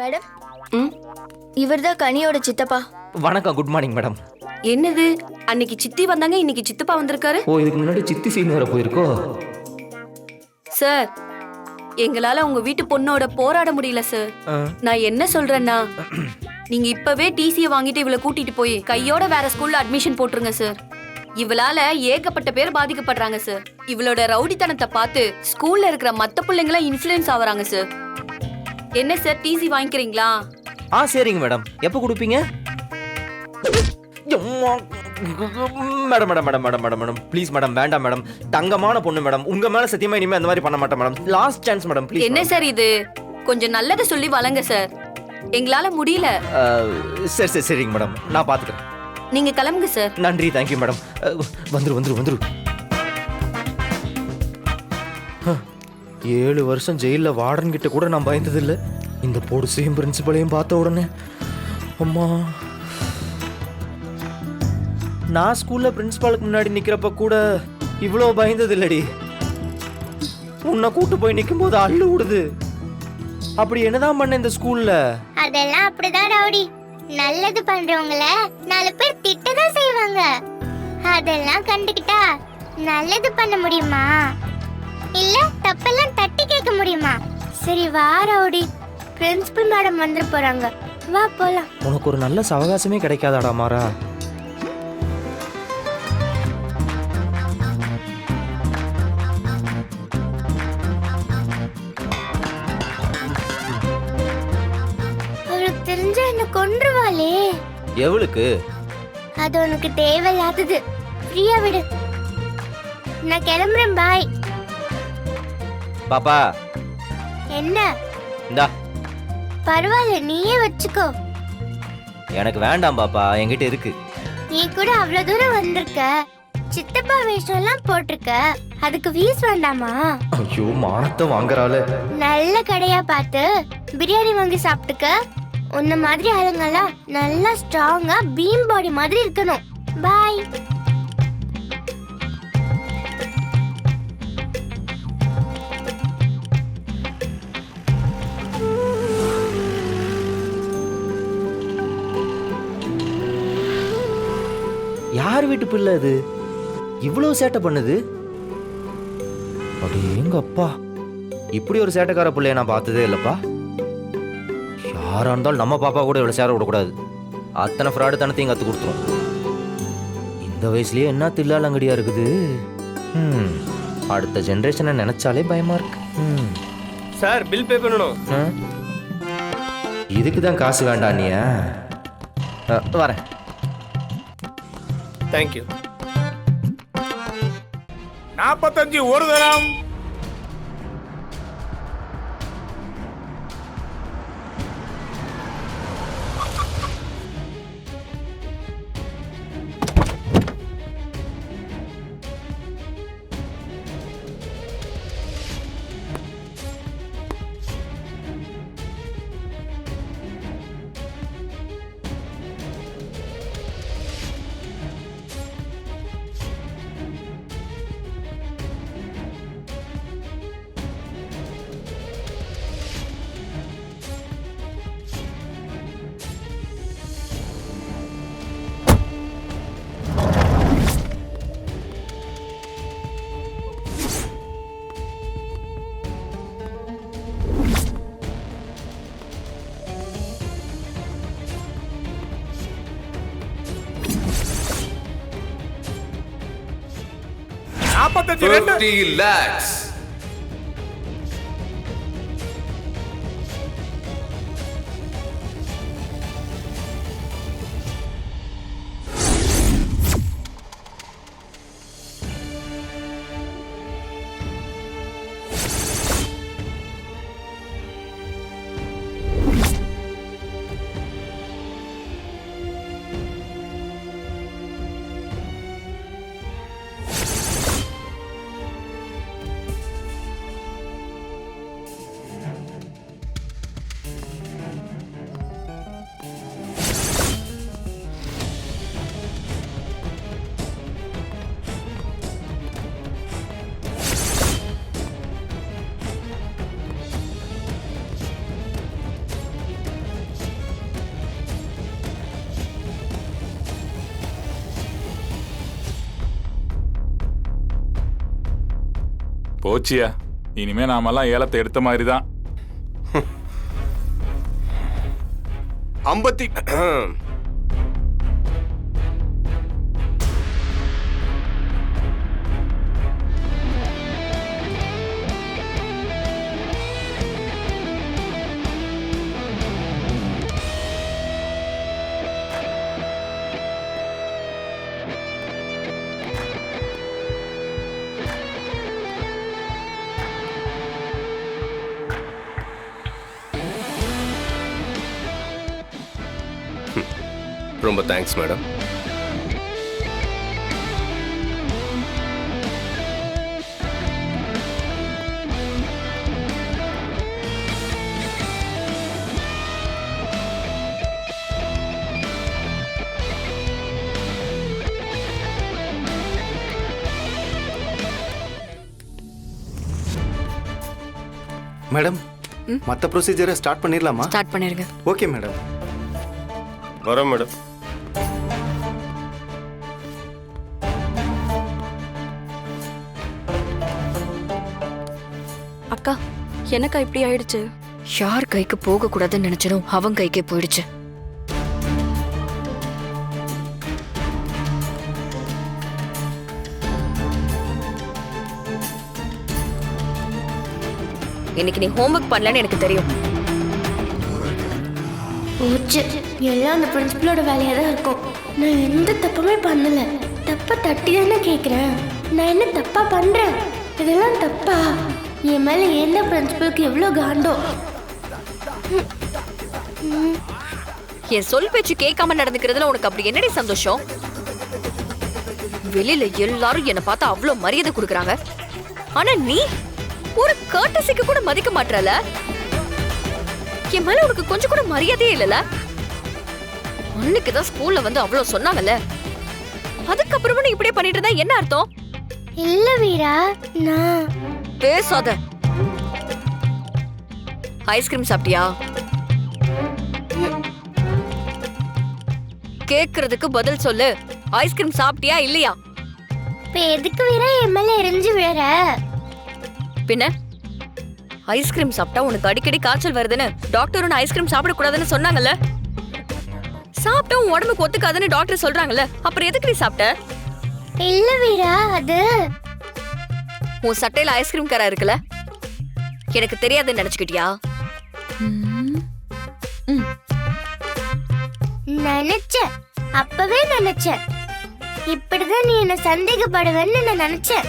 Madam, ம் இவர்தான் கனியோட சித்தப்பா. வணக்கம், குட் மார்னிங் மேடம். என்னது, அன்னைக்கு சித்தி வந்தாங்க, இன்னைக்கு சித்தப்பா வந்திருக்காரு. ஓ, இதுக்கு முன்னாடி சித்தி சீன் வர போயிருக்கோ? சார், எங்களால உங்க வீட்டு பொண்ணோட போராட முடியல சார். நான் என்ன சொல்றேன்னா, நீங்க இப்பவே டிசியை வாங்கிட்டு இவளை கூட்டிட்டு போய் கையோட வேற ஸ்கூல்ல அட்மிஷன் போட்டுருங்க சார். இவளால ஏகப்பட்ட பேர் பாதிக்கப்படுறாங்க சார். இவளோட ரவுடித்தனத்தை பார்த்து ஸ்கூல்ல இருக்கிற மத்த பிள்ளைங்களாம் இன்ஃப்ளூயன்ஸ் ஆவறாங்க சார். என்ன சார், டிசி வாங்கிக்கிறீங்களா? சரிங்க மேடம். எப்போ கொடுப்பீங்க? Madam madam madam madam madam madam please madam, வேண்டாம் மேடம். தங்கமான பொண்ணு மேடம், உங்க மேல சத்தியமா இனிமே அந்த மாதிரி பண்ண மாட்டேன் madam. Last chance madam, please. என்ன சார் இது, கொஞ்சம் நல்லதை சொல்லி வளங்க சார். எங்களால முடியல. சரி சரி சரிங்க மேடம், நான் பாத்துக்கிறேன். நீங்க கிளம்புங்க சார். நன்றி, தேங்க்யூ மேடம். வந்துரு வந்துரு வந்துரு. 7 வருஷம் ஜெயில வார்டன் கிட்ட கூட நான் பயந்தது இல்லை. இந்த பொடுசையும் பிரின்சிபலையும் பார்த்த உடனே அம்மா. நான் ஸ்கூல்ல பிரின்சிபாலுக்கு முன்னாடி நிக்கிறப்ப கூட இவ்வளோ பயந்தது இல்லடி. உன்னை கூட்டு போய் நிற்கும் போது அள்ளு விடுது. அப்படி என்னதான் பண்ண இந்த ஸ்கூல்ல? அதெல்லாம் அப்படிதான் ரவுடி. நல்லது பண்றவங்கள 4 பேர் திட்டதான் செய்வாங்க. அதெல்லாம் கண்டுக்கிட்டா நல்லது பண்ண முடியுமா? இல்ல தப்பெல்லாம் தட்டி கேட்க முடியுமா? சரி வா ரவுடி, பிரின்சிபல் மேடம் வந்துட போறாங்க, வா போலாம். உனக்கு ஒரு நல்ல சவகாசமே கிடைக்காதாடா மாறா? அவளுக்கு தெரிஞ்ச என்ன கொன்றுவாளே. எவளுக்கு? அது உனக்கு தேவையில்லாதது. ஃப்ரீயா விடு, நான் கிளம்புறேன். பாய். பாப்பா என்ன? இந்தா. பரவாயில்ல, நீயே வச்சுக்கோ. எனக்கு வேண்டாம் பாப்பா, என்கிட்ட இருக்கு. நீ கூட அவ்வளவு தூரம் வந்திருக்க, சித்தப்பா வேஷம் எல்லாம் போட்டிருக்க, அதுக்கு வீஸ் வேண்டாமா? ஐயோ, மானத்தை வாங்குறாளே. நல்ல கடையா பார்த்து பிரியாணி வாங்கி சாப்பிட்டுக்க. உன்ன மாதிரி ஆளுங்கெல்லாம் நல்லா ஸ்ட்ராங்கா பீம் பாடி மாதிரி இருக்கணும். பாய். யார் வீட்டு பிள்ளை அது இவ்வளவு சேட்டை பண்ணுது? அப்படி எங்க அப்பா, இப்படி ஒரு சேட்டைக்கார பிள்ளைய நான் பார்த்ததே இல்லப்பா. யாரா இருந்தாலும் நம்ம பாப்பா கூட இவ்வளவு சேர விடக்கூடாது. அத்தனை ஃப்ராடு தனத்தையும் கத்து கொடுத்துரும். இந்த வயசுலயே என்ன தில்லாலங்கடியா இருக்குது. அடுத்த ஜெனரேஷனை நினைச்சாலே பயமா இருக்கு. சார், பில் பே பண்ணணும். இதுக்கு தான் காசு வேண்டாம் நீ. வரேன். தேங்க்யூ. 45 ஒரு தரம். $50 lakhs. போச்சியா, இனிமே நாமெல்லாம் ஏலத்தை எடுத்த மாதிரி தான். 50 ரொம்ப தேங்க்ஸ் மேடம். மேடம், மற்ற ப்ரொசீஜரை ஸ்டார்ட் பண்ணிடலாமா? ஸ்டார்ட் பண்ணிருங்க. Okay madam. வரோம் மேடம். அக்கா, எனக்கா இப்படி ஆயிடுச்சு? யார் கைக்கு போக கூடாதுன்னு நினைச்சனோ அவன் கைக்கே போயிடுச்சு. இன்னைக்கு நீ ஹோம்வொர்க் பண்ணலன்னு எனக்கு தெரியும். போச்சு, எல்லாம் அந்த பிரின்சிபலோட வேலையா தான் இருக்கும். நான் எந்த தப்புமே பண்ணல. தப்பா தட்டி தானே கேக்குறேன். நான் என்ன தப்பா பண்றேன்? இதெல்லாம் தப்பா? என் மேல என்ன பிரின்சிபலுக்கு எவ்வளவு காண்டோ. என் சொல் பேச்சு கேட்காம நடந்துக்கிறதுல உனக்கு அப்படி என்னடி சந்தோஷம்? வெளியில எல்லாரும் என்ன பார்த்தா அவ்வளவு மரியாதை கொடுக்கறாங்க. ஆனா நீ ஒரு கர்ட்டசிக்கு கூட மதிக்க மாட்டறல. என் மேல உனக்கு கொஞ்சம் கூட மரியாதையே இல்லல. அன்னைக்குதான் ஸ்கூல்ல வந்து அவ்வளவு சொன்னாங்கல்ல, அதுக்கப்புறமா நீ இப்படியே பண்ணிட்டு இருந்தா என்ன அர்த்தம்? இல்ல வீரா, நான் பேசாத. ஐஸ்கிரீம் சாப்பிட்டியா? கேக்குறதுக்கு பதில் சொல்லு. ஐஸ்கிரீம் சாப்பிட்டியா இல்லையா? இப்ப எதுக்கு வீரா என் மேல எரிஞ்சு விழற? பின்ன ஐஸ்கிரீம் சாப்பிட்டா உனக்கு அடிக்கடி காய்ச்சல் வருதுன்னு டாக்டர் உன்னை ஐஸ்கிரீம் சாப்பிடக்கூடாதுன்னு சொன்னாங்கல்ல. சாப்பிட்டா உன் உடம்புக்கு ஒத்துக்காதுன்னு டாக்டர் சொல்றாங்கல்ல, அப்புறம் எதுக்கு நீ சாப்பிட்ட? இல்ல வீரா, அது உன் சட்டையில ஐஸ்கிரீம் கரை இருக்குல்ல, எனக்கு தெரியாதுன்னு நினைச்சுக்கிட்டியா? நினைச்சேன், அப்பவே நினைச்சேன். இப்படிதான் நீ என்ன சந்தேகப்படுவேன்னு நான் நினைச்சேன்.